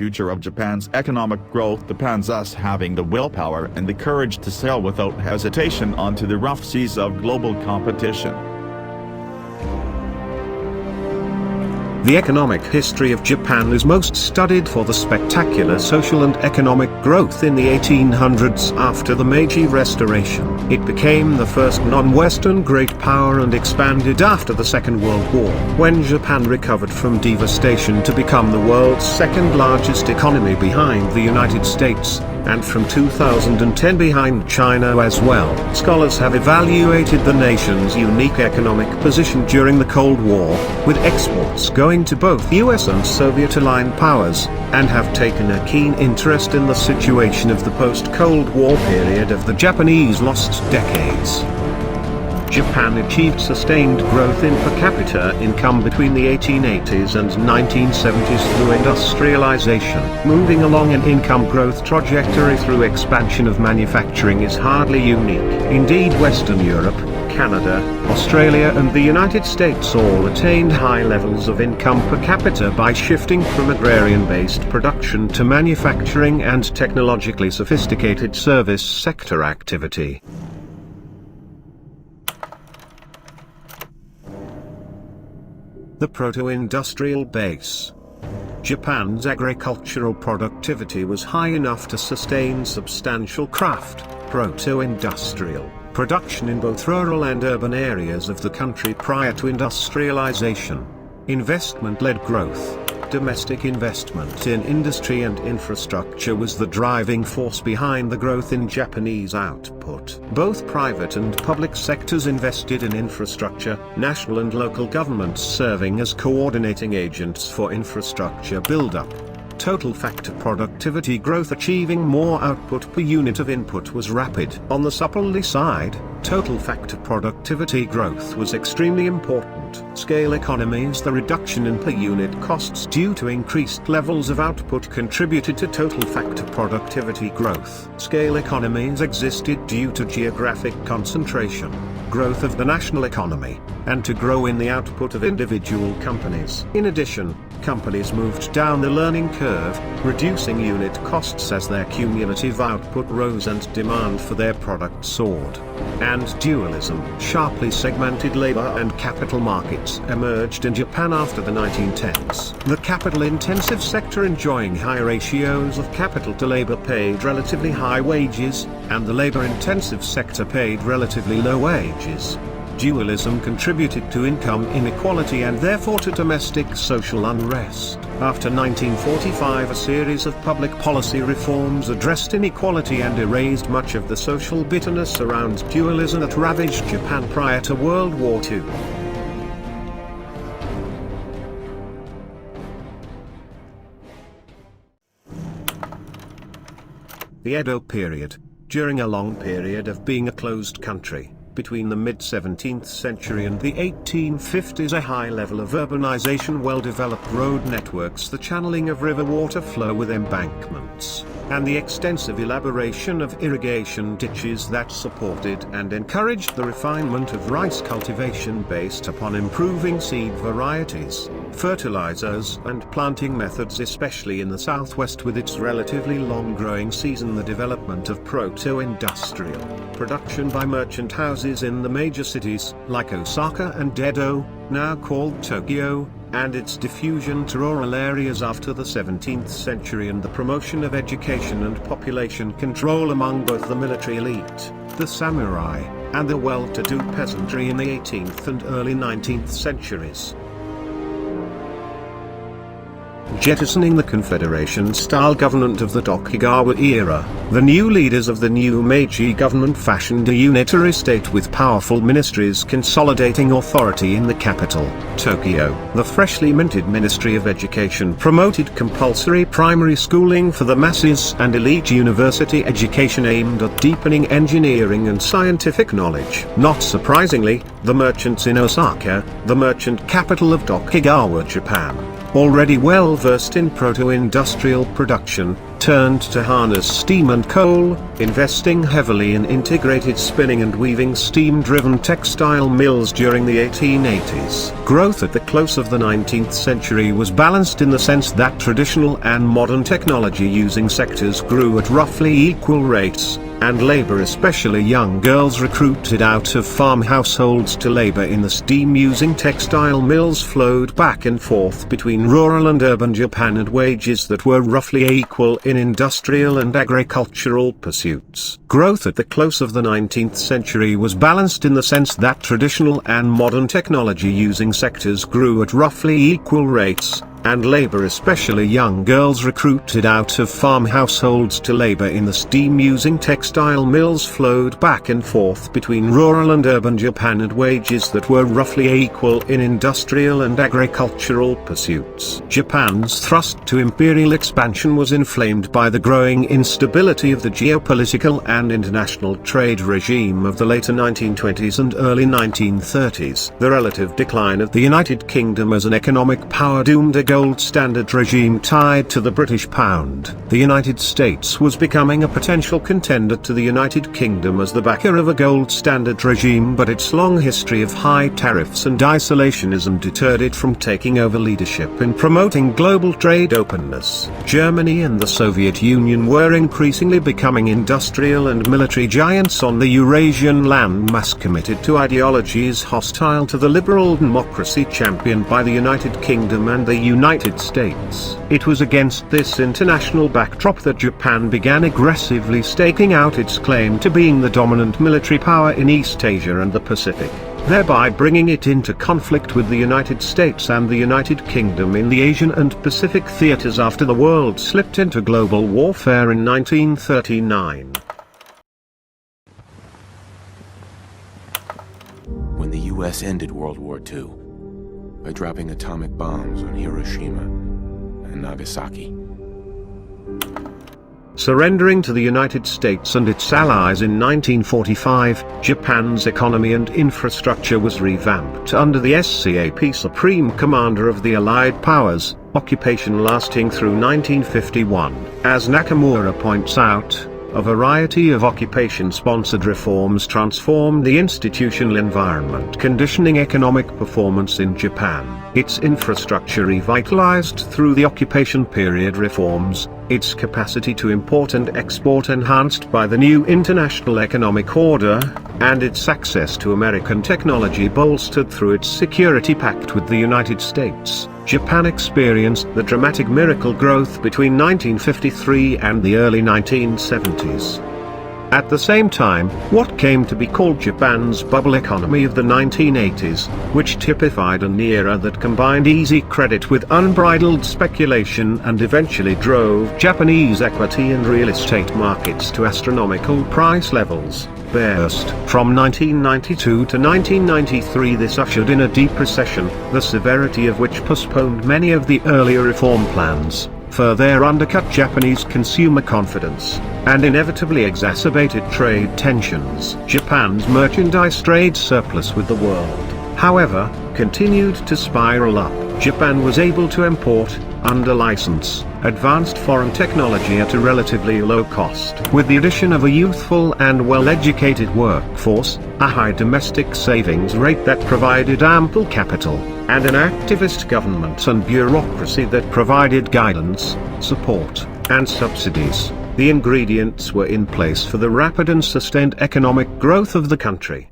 future of Japan's economic growth depends on us having the willpower and the courage to sail without hesitation onto the rough seas of global competition. The economic history of Japan is most studied for the spectacular social and economic growth in the 1800s after the Meiji Restoration. It became the first non-Western great power and expanded after the Second World War, when Japan recovered from devastation to become the world's second largest economy behind the United States, and from 2010 behind China as well. Scholars have evaluated the nation's unique economic position during the Cold War, with exports going to both US and Soviet-aligned powers, and have taken a keen interest in the situation of the post-Cold War period of the Japanese lost decades. Japan achieved sustained growth in per capita income between the 1880s and 1970s through industrialization. Moving along an income growth trajectory through expansion of manufacturing is hardly unique. Indeed, Western Europe, Canada, Australia and the United States all attained high levels of income per capita by shifting from agrarian-based production to manufacturing and technologically sophisticated service sector activity. The proto-industrial base. Japan's agricultural productivity was high enough to sustain substantial craft, proto-industrial, production in both rural and urban areas of the country prior to industrialization. Investment-led growth. Domestic investment in industry and infrastructure was the driving force behind the growth in Japanese output. Both private and public sectors invested in infrastructure, national and local governments serving as coordinating agents for infrastructure build-up. Total factor productivity growth achieving more output per unit of input was rapid. On the supply side, total factor productivity growth was extremely important. Scale economies, the reduction in per unit costs due to increased levels of output contributed to total factor productivity growth. Scale economies existed due to geographic concentration, growth of the national economy, and to grow in the output of individual companies. In addition, companies moved down the learning curve, reducing unit costs as their cumulative output rose and demand for their products soared. And dualism, sharply segmented labor and capital markets, emerged in Japan after the 1910s. The capital-intensive sector enjoying high ratios of capital to labor paid relatively high wages, and the labor-intensive sector paid relatively low wages. Dualism contributed to income inequality and therefore to domestic social unrest. After 1945, a series of public policy reforms addressed inequality and erased much of the social bitterness around dualism that ravaged Japan prior to World War II. The Edo period. During a long period of being a closed country, between the mid-17th century and the 1850s, a high level of urbanization, well-developed road networks, the channeling of river water flow with embankments, and the extensive elaboration of irrigation ditches that supported and encouraged the refinement of rice cultivation based upon improving seed varieties, fertilizers and planting methods, especially in the southwest with its relatively long growing season, the development of proto-industrial production by merchant houses in the major cities, like Osaka and Edo, now called Tokyo, and its diffusion to rural areas after the 17th century, and the promotion of education and population control among both the military elite, the samurai, and the well-to-do peasantry in the 18th and early 19th centuries. Jettisoning the Confederation-style government of the Tokugawa era, the new leaders of the new Meiji government fashioned a unitary state with powerful ministries consolidating authority in the capital, Tokyo. The freshly minted Ministry of Education promoted compulsory primary schooling for the masses and elite university education aimed at deepening engineering and scientific knowledge. Not surprisingly, the merchants in Osaka, the merchant capital of Tokugawa, Japan, already well versed in proto-industrial production, turned to harness steam and coal, investing heavily in integrated spinning and weaving steam-driven textile mills during the 1880s. Growth at the close of the 19th century was balanced in the sense that traditional and modern technology-using sectors grew at roughly equal rates, and labor, especially young girls recruited out of farm households to labor in the steam-using textile mills, flowed back and forth between rural and urban Japan at wages that were roughly equal in industrial and agricultural pursuits. Growth at the close of the 19th century was balanced in the sense that traditional and modern technology-using sectors grew at roughly equal rates, and labor, especially young girls recruited out of farm households to labor in the steam-using textile mills, flowed back and forth between rural and urban Japan at wages that were roughly equal in industrial and agricultural pursuits. Japan's thrust to imperial expansion was inflamed by the growing instability of the geopolitical and international trade regime of the later 1920s and early 1930s. The relative decline of the United Kingdom as an economic power doomed a gold standard regime tied to the British pound. The United States was becoming a potential contender to the United Kingdom as the backer of a gold standard regime, but its long history of high tariffs and isolationism deterred it from taking over leadership in promoting global trade openness. Germany and the Soviet Union were increasingly becoming industrial and military giants on the Eurasian landmass, committed to ideologies hostile to the liberal democracy championed by the United Kingdom and the United States. It was against this international backdrop that Japan began aggressively staking out its claim to being the dominant military power in East Asia and the Pacific, thereby bringing it into conflict with the United States and the United Kingdom in the Asian and Pacific theaters after the world slipped into global warfare in 1939. When the U.S. ended World War II by dropping atomic bombs on Hiroshima and Nagasaki. Surrendering to the United States and its allies in 1945, Japan's economy and infrastructure was revamped under the SCAP Supreme Commander of the Allied Powers, occupation lasting through 1951. As Nakamura points out, a variety of occupation-sponsored reforms transformed the institutional environment conditioning economic performance in Japan. Its infrastructure revitalized through the occupation period reforms, its capacity to import and export enhanced by the new international economic order, and its access to American technology bolstered through its security pact with the United States. Japan experienced the dramatic miracle growth between 1953 and the early 1970s. At the same time, what came to be called Japan's bubble economy of the 1980s, which typified an era that combined easy credit with unbridled speculation and eventually drove Japanese equity and real estate markets to astronomical price levels, burst. From 1992 to 1993, this ushered in a deep recession, the severity of which postponed many of the earlier reform plans, further undercut Japanese consumer confidence, and inevitably exacerbated trade tensions. Japan's merchandise trade surplus with the world, however, continued to spiral up. Japan was able to import, under license, advanced foreign technology at a relatively low cost. With the addition of a youthful and well-educated workforce, a high domestic savings rate that provided ample capital, and an activist government and bureaucracy that provided guidance, support, and subsidies, the ingredients were in place for the rapid and sustained economic growth of the country.